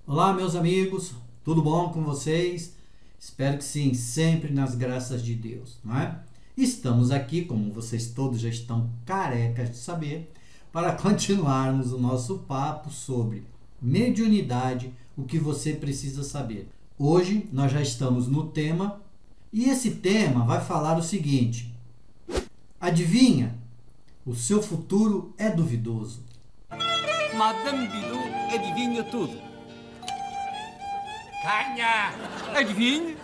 Olá, meus amigos, tudo bom com vocês? Espero que sim, sempre nas graças de Deus, não é? Estamos aqui, como vocês todos já estão carecas de saber, para continuarmos o nosso papo sobre mediunidade, o que você precisa saber. Hoje nós já estamos no tema e esse tema vai falar o seguinte: adivinha? O seu futuro é duvidoso. Madame Bidou adivinha tudo. Canha! Adivinha?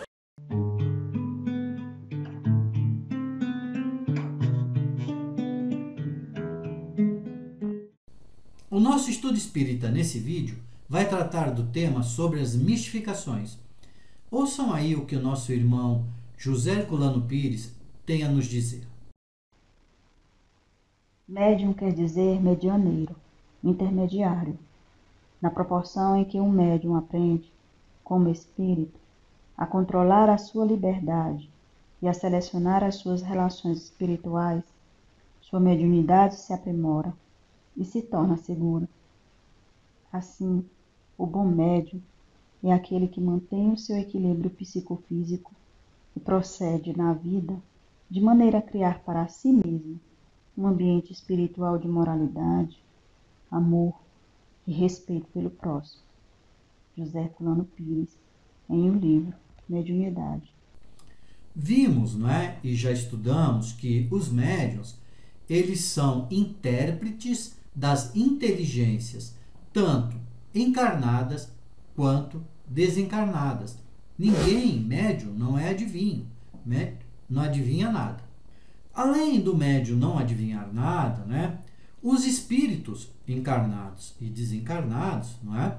O nosso estudo espírita nesse vídeo vai tratar do tema sobre as mistificações. Ouçam aí o que o nosso irmão José Herculano Pires tem a nos dizer. Médium quer dizer medianeiro, intermediário. Na proporção em que um médium aprende, como espírito, a controlar a sua liberdade e a selecionar as suas relações espirituais, sua mediunidade se aprimora e se torna segura. Assim, o bom médium é aquele que mantém o seu equilíbrio psicofísico e procede na vida de maneira a criar para si mesmo um ambiente espiritual de moralidade, amor e respeito pelo próximo. José Herculano Pires, em um livro, Mediunidade. Vimos, não é? E já estudamos que os médiuns, eles são intérpretes das inteligências, tanto encarnadas quanto desencarnadas. Ninguém, médium, não é adivinho, médium não adivinha nada. Além do médium não adivinhar nada, né? Os espíritos encarnados e desencarnados, não é?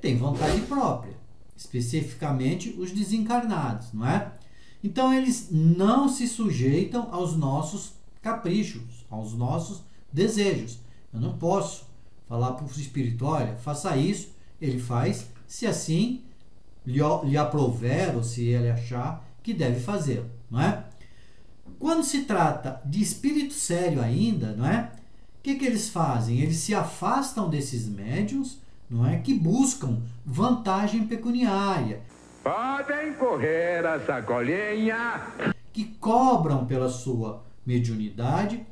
Têm vontade própria, especificamente os desencarnados, não é? Então eles não se sujeitam aos nossos caprichos, aos nossos desejos. Eu não posso falar para o espírito, olha, faça isso, ele faz, se assim lhe aprouver ou se ele achar que deve fazê-lo, não é? Quando se trata de espírito sério ainda, não é? O que eles fazem? Eles se afastam desses médiuns, não é? Que buscam vantagem pecuniária. Podem correr a sacolinha. Que cobram pela sua mediunidade.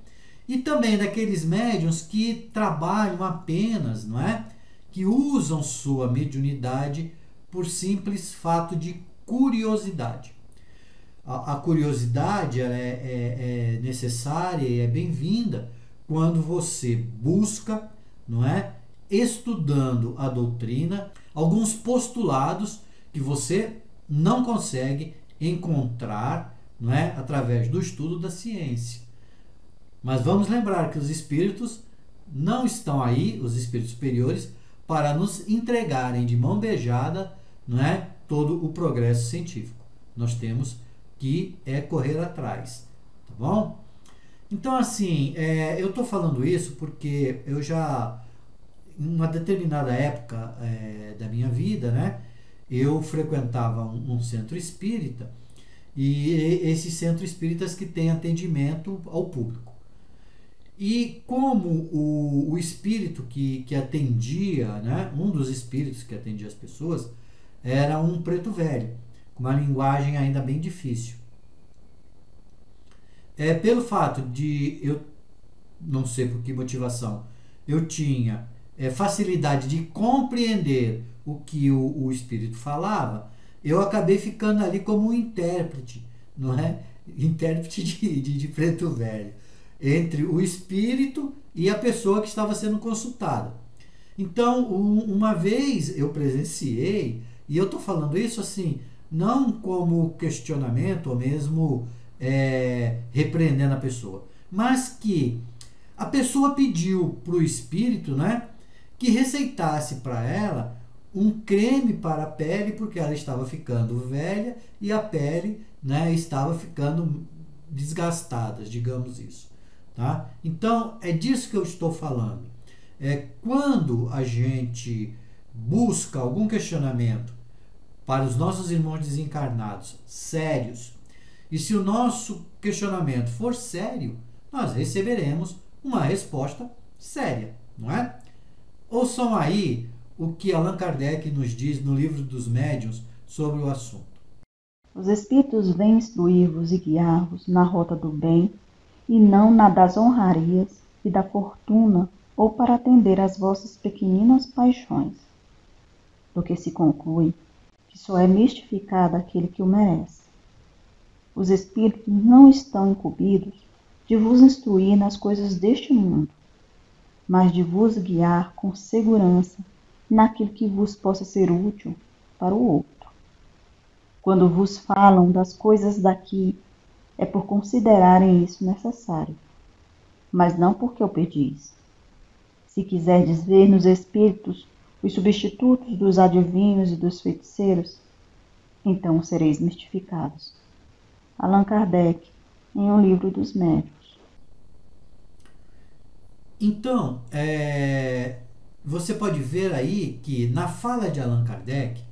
E também daqueles médiuns que trabalham apenas, não é? Que usam sua mediunidade por simples fato de curiosidade. A curiosidade ela é necessária e é bem-vinda quando você busca, não é, estudando a doutrina, alguns postulados que você não consegue encontrar, não é, através do estudo da ciência. Mas vamos lembrar que os espíritos não estão aí, os espíritos superiores, para nos entregarem de mão beijada, não é, todo o progresso científico. Nós temos que correr atrás, tá bom? Então, assim, eu estou falando isso porque eu já, em uma determinada época da minha vida, né, eu frequentava um centro espírita e esses centros espíritas que têm atendimento ao público. E como o espírito que atendia, né, um dos espíritos que atendia as pessoas, era um preto velho, com uma linguagem ainda bem difícil. Pelo fato de eu, não sei por que motivação, eu tinha facilidade de compreender o que o espírito falava, eu acabei ficando ali como um intérprete, não é? Intérprete de preto velho, entre o espírito e a pessoa que estava sendo consultada. Então, uma vez eu presenciei, e eu estou falando isso assim, não como questionamento ou mesmo repreendendo a pessoa, mas que a pessoa pediu para o espírito, né, que receitasse para ela um creme para a pele, porque ela estava ficando velha e a pele, né, estava ficando desgastada, digamos isso. Tá? Então, é disso que eu estou falando. Quando a gente busca algum questionamento para os nossos irmãos desencarnados, sérios, e se o nosso questionamento for sério, nós receberemos uma resposta séria, não é? Ouçam aí o que Allan Kardec nos diz no Livro dos Médiuns sobre o assunto. Os espíritos vêm instruir-vos e guiar-vos na rota do bem e não na das honrarias e da fortuna ou para atender às vossas pequeninas paixões, do que se conclui que só é mistificado aquele que o merece. Os espíritos não estão incumbidos de vos instruir nas coisas deste mundo, mas de vos guiar com segurança naquilo que vos possa ser útil para o outro. Quando vos falam das coisas daqui, é por considerarem isso necessário, mas não porque o pedis. Se quiserdes ver nos espíritos os substitutos dos adivinhos e dos feiticeiros, então sereis mistificados. Allan Kardec, em O Livro dos Médiuns. Então, você pode ver aí que na fala de Allan Kardec,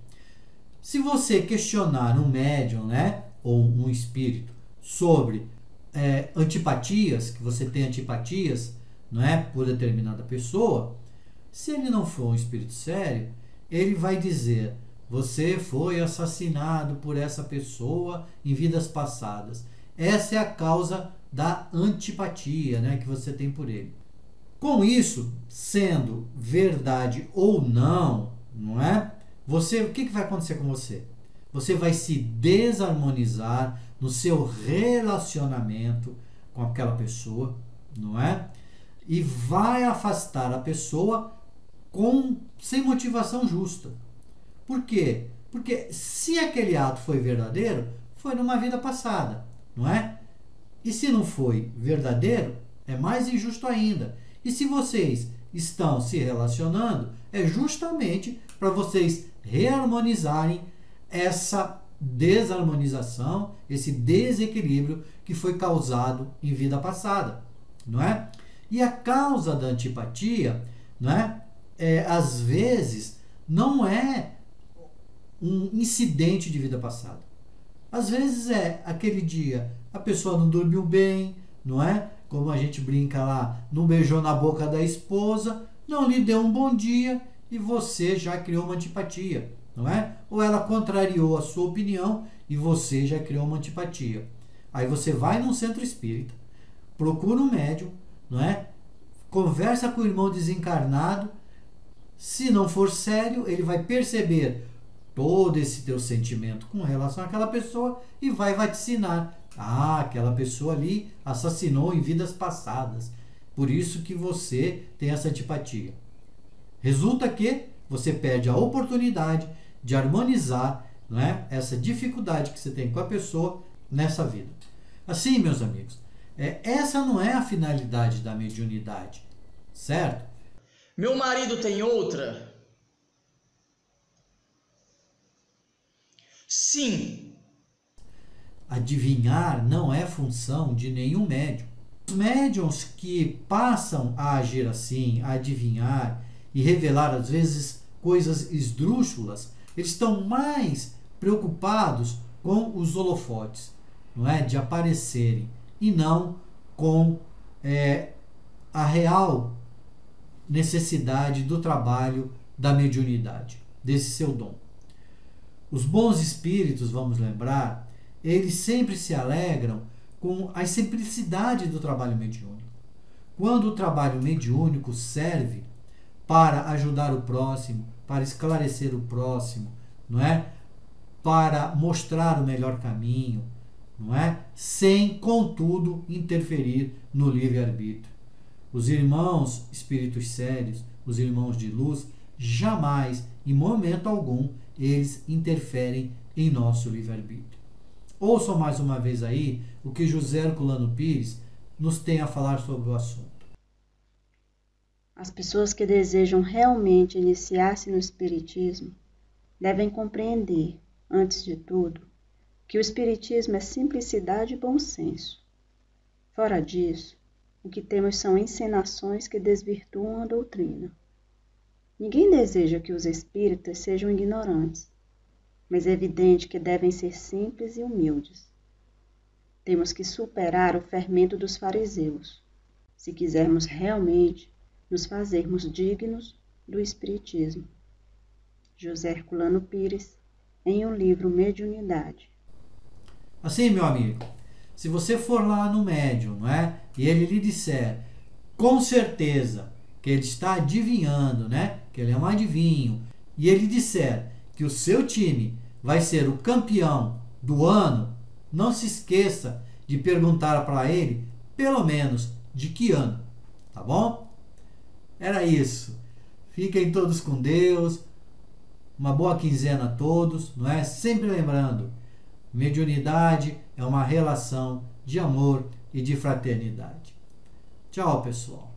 se você questionar um médium, né, ou um espírito sobre antipatias, que você tem antipatias, não é, por determinada pessoa, se ele não for um espírito sério, ele vai dizer: você foi assassinado por essa pessoa em vidas passadas. Essa é a causa da antipatia, né, que você tem por ele. Com isso, sendo verdade ou não, não é? O que vai acontecer com você? Você vai se desarmonizar no seu relacionamento com aquela pessoa, não é? E vai afastar a pessoa sem motivação justa. Por quê? Porque se aquele ato foi verdadeiro, foi numa vida passada, não é? E se não foi verdadeiro, é mais injusto ainda. E se vocês estão se relacionando, é justamente para vocês reharmonizarem essa desarmonização, esse desequilíbrio que foi causado em vida passada, não é? E a causa da antipatia, não é? Às vezes não é um incidente de vida passada. Às vezes é aquele dia a pessoa não dormiu bem, não é? Como a gente brinca lá, não beijou na boca da esposa, não lhe deu um bom dia e você já criou uma antipatia, não é? Ou ela contrariou a sua opinião e você já criou uma antipatia. Aí você vai num centro espírita, procura um médium, não é? Conversa com o irmão desencarnado. Se não for sério, ele vai perceber todo esse teu sentimento com relação àquela pessoa e vai vaticinar: aquela pessoa ali assassinou em vidas passadas, por isso que você tem essa antipatia. Resulta que você perde a oportunidade de harmonizar, não é, essa dificuldade que você tem com a pessoa nessa vida. Assim, meus amigos, essa não é a finalidade da mediunidade, certo? Meu marido tem outra? Sim. Adivinhar não é função de nenhum médium. Os médiums que passam a agir assim, a adivinhar e revelar às vezes coisas esdrúxulas, eles estão mais preocupados com os holofotes, não é, de aparecerem, e não com a real necessidade do trabalho da mediunidade, desse seu dom. Os bons espíritos, vamos lembrar, eles sempre se alegram com a simplicidade do trabalho mediúnico. Quando o trabalho mediúnico serve para ajudar o próximo, para esclarecer o próximo, não é? Para mostrar o melhor caminho, não é? Sem, contudo, interferir no livre-arbítrio. Os irmãos espíritos sérios, os irmãos de luz, jamais, em momento algum, eles interferem em nosso livre-arbítrio. Ouçam mais uma vez aí o que José Herculano Pires nos tem a falar sobre o assunto. As pessoas que desejam realmente iniciar-se no Espiritismo devem compreender, antes de tudo, que o Espiritismo é simplicidade e bom senso. Fora disso, o que temos são encenações que desvirtuam a doutrina. Ninguém deseja que os espíritas sejam ignorantes, mas é evidente que devem ser simples e humildes. Temos que superar o fermento dos fariseus, se quisermos realmente nos fazermos dignos do Espiritismo. José Herculano Pires, em um livro Mediunidade. Assim, meu amigo, se você for lá no médium, não é? E ele lhe disser com certeza que ele está adivinhando, né? Que ele é um adivinho, e ele disser que o seu time vai ser o campeão do ano, não se esqueça de perguntar para ele, pelo menos, de que ano, tá bom? Era isso. Fiquem todos com Deus. Uma boa quinzena a todos, não é? Sempre lembrando, mediunidade é uma relação de amor e de fraternidade. Tchau, pessoal.